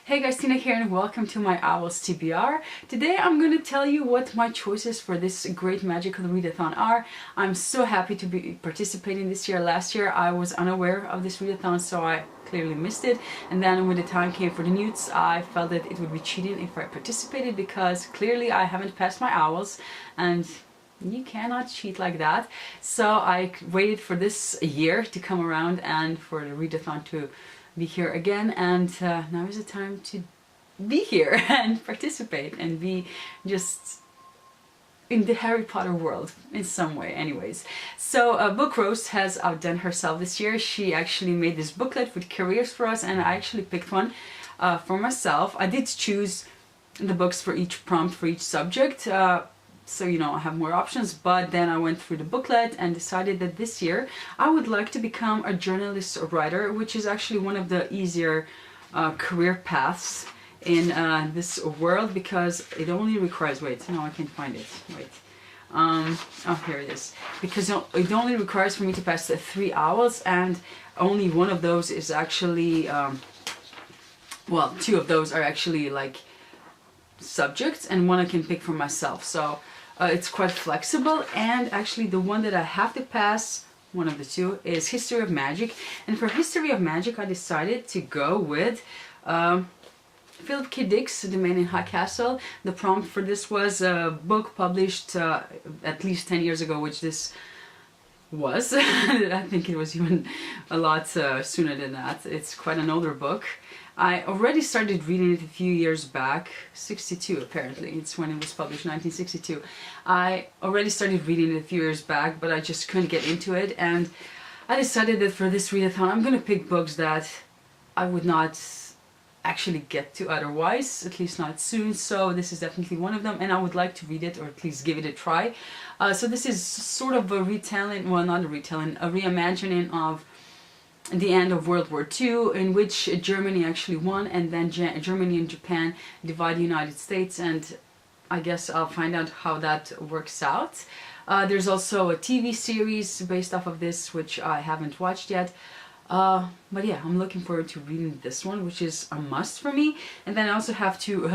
Hey guys, Tina here and welcome to my O.W.L.s TBR. Today I'm going to tell you what my choices for this great magical readathon are. I'm so happy to be participating this year. Last year I was unaware of this readathon, so I clearly missed it. And then when the time came for the newts, I felt that it would be cheating if I participated because clearly I haven't passed my O.W.L.s and you cannot cheat like that. So I waited for this year to come around and for the readathon to be here again, and now is the time to be here and participate and be just in the Harry Potter world in some way anyways. So Book Rose has outdone herself this year. She actually made this booklet with careers for us, and I actually picked one for myself. I did choose the books for each prompt for each subject, so you know I have more options, but then I went through the booklet and decided that this year I would like to become a journalist or writer, which is actually one of the easier career paths in this world, because it only requires, wait, no I can't find it, wait, oh here it is, because it only requires for me to pass the 3 O.W.L.s, and only one of those is actually, well, 2 of those are actually like subjects and one I can pick for myself, so it's quite flexible. And actually the one that I have to pass, one of the 2, is History of Magic. And for History of Magic I decided to go with Philip K. Dick's The Man in High Castle. The prompt for this was a book published at least 10 years ago, which this was. I think it was even a lot sooner than that. It's quite an older book. I already started reading it a few years back, 62 apparently, it's when it was published, 1962. I already started reading it a few years back, but I just couldn't get into it, and I decided that for this readathon I'm going to pick books that I would not actually get to otherwise, at least not soon, so this is definitely one of them, and I would like to read it, or at least give it a try. So this is sort of a retelling, well not a retelling, a reimagining of the end of World War II, in which Germany actually won, and then Germany and Japan divide the United States, and I guess I'll find out how that works out. There's also a TV series based off of this, which I haven't watched yet. But yeah, I'm looking forward to reading this one, which is a must for me. And then I also have to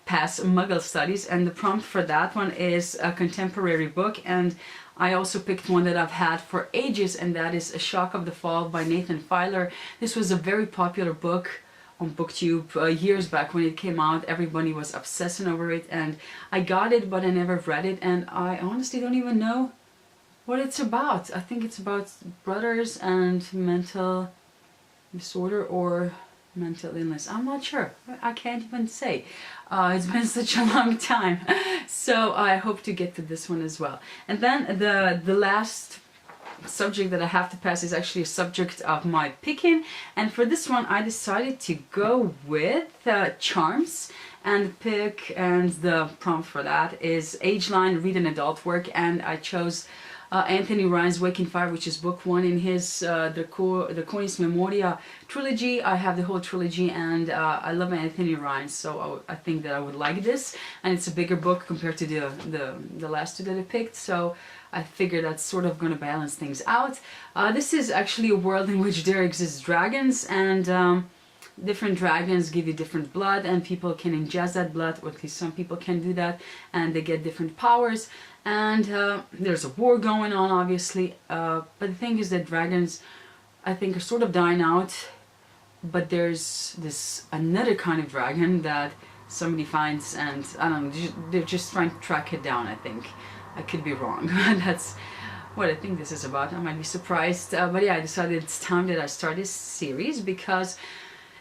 pass Muggle Studies, and the prompt for that one is a contemporary book, and I also picked one that I've had for ages, and that is A Shock of the Fall by Nathan Filer. This was a very popular book on BookTube years back when it came out. Everybody was obsessing over it, and I got it, but I never read it, and I honestly don't even know what it's about. I think it's about brothers and mental disorder or mental illness. I'm not sure. I can't even say. It's been such a long time. So I hope to get to this one as well. And then the last subject that I have to pass is actually a subject of my picking. And for this one I decided to go with Charms. And the prompt for that is Age Line, Read an Adult Work, and I chose Anthony Ryan's Waking Fire, which is book 1 in his the Conis Memoria trilogy. I have the whole trilogy, and I love Anthony Ryan, so I think that I would like this. And it's a bigger book compared to the last 2 that I picked, so I figure that's sort of going to balance things out. This is actually a world in which there exist dragons, and different dragons give you different blood, and people can ingest that blood, or at least some people can do that, and they get different powers. And there's a war going on, obviously, but the thing is that dragons, I think, are sort of dying out, but there's this another kind of dragon that somebody finds, and I don't know, they're just trying to track it down, I think. I could be wrong. That's what I think this is about. I might be surprised, but yeah, I decided it's time that I start this series, because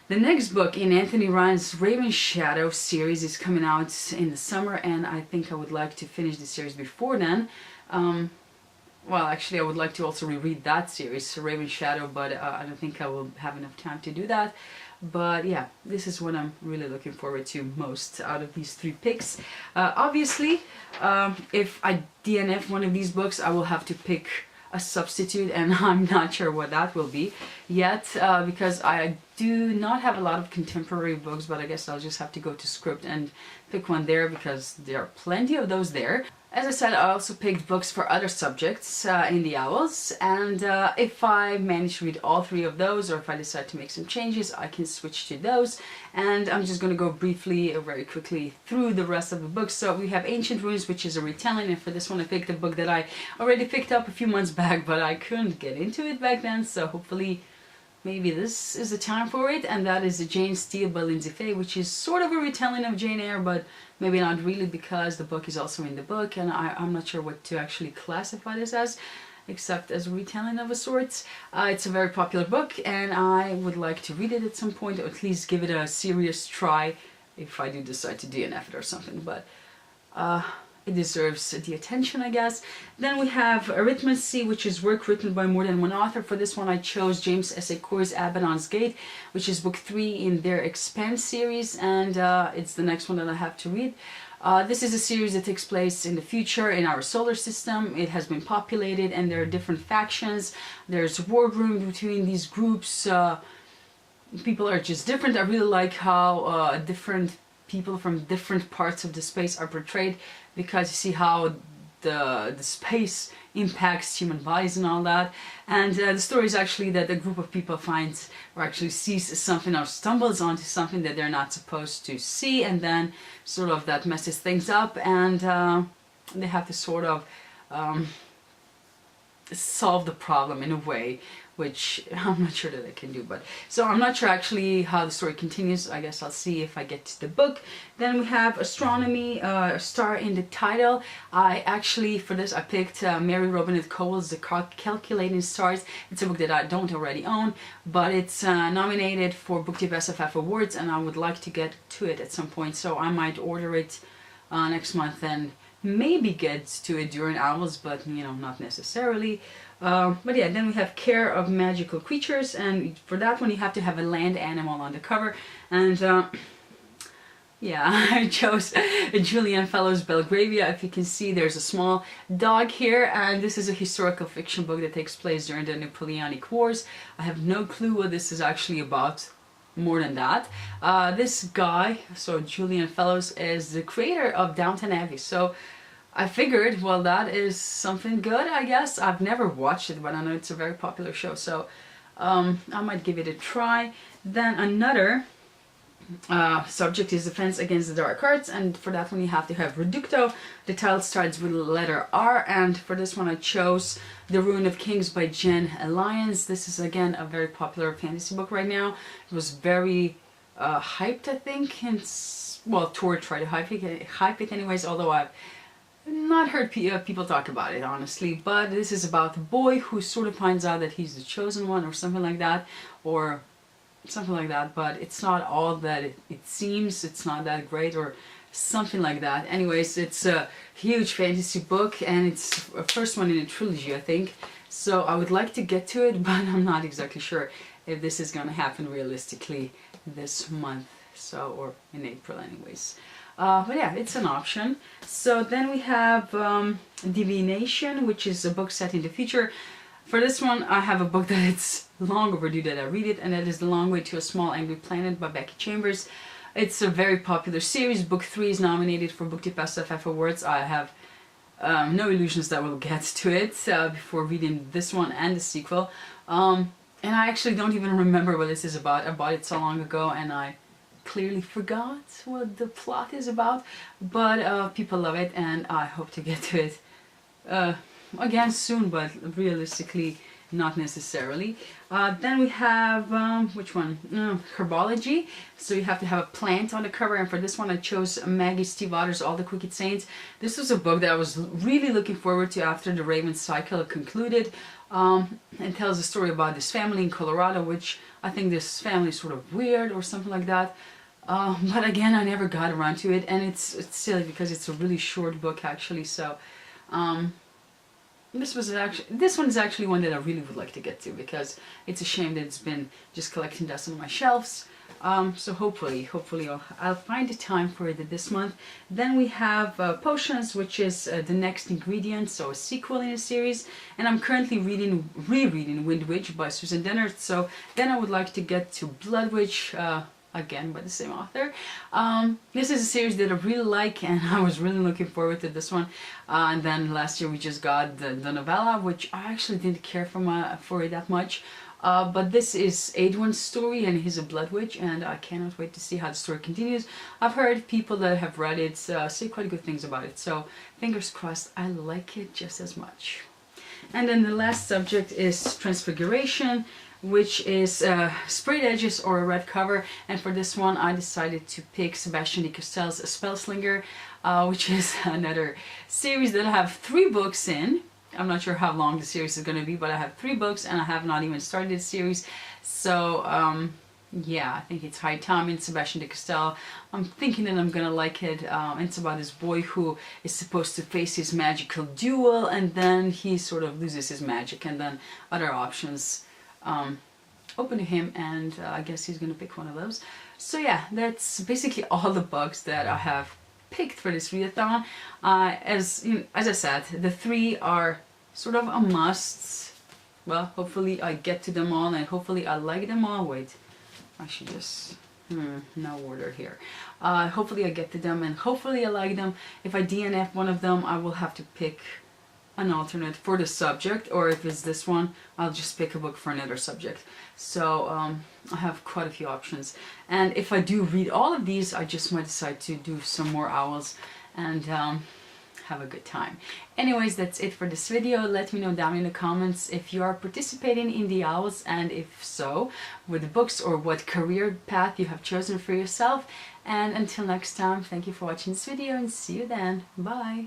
the next book in Anthony Ryan's Raven Shadow series is coming out in the summer, and I think I would like to finish the series before then. Well, actually I would like to also reread that series, Raven Shadow, but I don't think I will have enough time to do that. But yeah, this is what I'm really looking forward to most out of these 3 picks. Obviously, if I DNF one of these books, I will have to pick a substitute, and I'm not sure what that will be yet, because I do not have a lot of contemporary books, but I guess I'll just have to go to Script and pick one there, because there are plenty of those there. As I said, I also picked books for other subjects in the O.W.L.s, and if I manage to read all three of those, or if I decide to make some changes, I can switch to those. And I'm just going to go briefly, very quickly through the rest of the books. So we have Ancient Ruins, which is a retelling, and for this one I picked a book that I already picked up a few months back, but I couldn't get into it back then, so hopefully maybe this is the time for it. And that is the Jane Steele by Lindsay Fay, which is sort of a retelling of Jane Eyre, but maybe not really, because the book is also in the book, and I'm not sure what to actually classify this as, except as a retelling of a sorts. It's a very popular book, and I would like to read it at some point, or at least give it a serious try if I do decide to DNF it or something, but it deserves the attention, I guess. Then we have Arithmancy, which is work written by more than one author. For this one I chose James S.A. Corey's Abaddon's Gate, which is book 3 in their Expand series, and it's the next one that I have to read. This is a series that takes place in the future in our solar system. It has been populated, and there are different factions. There's war room between these groups. People are just different. I really like how different people from different parts of the space are portrayed, because you see how the space impacts human bodies and all that. And the story is actually that a group of people finds, or actually sees something, or stumbles onto something that they're not supposed to see, and then sort of that messes things up, and they have to sort of solve the problem in a way, which I'm not sure that I can do. But so I'm not sure actually how the story continues. I guess I'll see if I get to the book. Then we have Astronomy Star in the title. I actually, for this, I picked Mary Robinette Kowal's The Calculating Stars. It's a book that I don't already own, but it's nominated for Book Tip SFF Awards, and I would like to get to it at some point, so I might order it next month and maybe get to it during O.W.L.s, but you know, not necessarily. But yeah, then we have Care of Magical Creatures, and for that one you have to have a land animal on the cover, and yeah, I chose Julian Fellowes' Belgravia. If you can see, there's a small dog here, and this is a historical fiction book that takes place during the Napoleonic Wars. I have no clue what this is actually about. More than that, this guy, so Julian Fellowes, is the creator of Downton Abbey, so I figured, well, that is something good, I guess. I've never watched it, but I know it's a very popular show, so I might give it a try. Then another subject is Defense Against the Dark Arts, and for that one you have to have Reducto. The title starts with the letter R, and for this one I chose The Ruin of Kings by Jen Lyons. This is again a very popular fantasy book right now. It was very hyped, I think, and well, Tor tried to hype it anyways, although I've not heard people talk about it, honestly. But this is about a boy who sort of finds out that he's the chosen one, or something like that, or something like that, but it's not all that it seems. It's not that great, or something like that. Anyways, it's a huge fantasy book, and it's a first one in a trilogy, I think, so I would like to get to it, but I'm not exactly sure if this is gonna happen realistically this month, so, or in April anyways. But yeah, it's an option. So then we have Divination, which is a book set in the future. For this one, I have a book that it's long overdue that I read it, and that is The Long Way to a Small Angry Planet by Becky Chambers. It's a very popular series. Book 3 is nominated for Book Tip SFF Awards. I have no illusions that we'll get to it before reading this one and the sequel. And I actually don't even remember what this is about. I bought it so long ago, and I clearly forgot what the plot is about. But people love it, and I hope to get to it again soon, but realistically not necessarily. Then we have which one? Herbology. So you have to have a plant on the cover, and for this one I chose Maggie Stiefvater's All the Crooked Saints. This was a book that I was really looking forward to after the Raven cycle concluded. It tells a story about this family in Colorado, which I think this family is sort of weird or something like that. But again, I never got around to it, and it's silly because it's a really short book actually. So this one is actually one that I really would like to get to, because it's a shame that it's been just collecting dust on my shelves. So hopefully I'll find the time for it this month. Then we have Potions, which is the next ingredient, so a sequel in a series. And I'm currently rereading Wind Witch by Susan Dennard. So then I would like to get to Blood Witch, again by the same author. This is a series that I really like, and I was really looking forward to this one. And then last year we just got the novella, which I actually didn't care for it that much. But this is Edwin's story, and he's a blood witch, and I cannot wait to see how the story continues. I've heard people that have read it say quite good things about it, so fingers crossed I like it just as much. And then the last subject is Transfiguration, which is sprayed edges or a red cover, and for this one I decided to pick Sebastian de Costell's Spellslinger, which is another series that I have 3 books in. I'm not sure how long the series is going to be, but I have 3 books and I have not even started the series, so yeah, I think it's high time in Sebastian de Castell. I'm thinking that I'm gonna like it. It's about this boy who is supposed to face his magical duel, and then he sort of loses his magic, and then other options open to him, and I guess he's gonna pick one of those. So yeah, that's basically all the books that I have picked for this readathon. As I said, the 3 are sort of a must. Well, hopefully I get to them all, and hopefully I like them all. Wait, I should just no order here. Hopefully I get to them, and hopefully I like them. If I DNF one of them, I will have to pick an alternate for the subject, or if it's this one, I'll just pick a book for another subject. So I have quite a few options, and if I do read all of these, I just might decide to do some more owls and have a good time. Anyways, that's it for this video. Let me know down in the comments if you are participating in the owls, and if so, with the books, or what career path you have chosen for yourself. And until next time, thank you for watching this video, and see you then. Bye!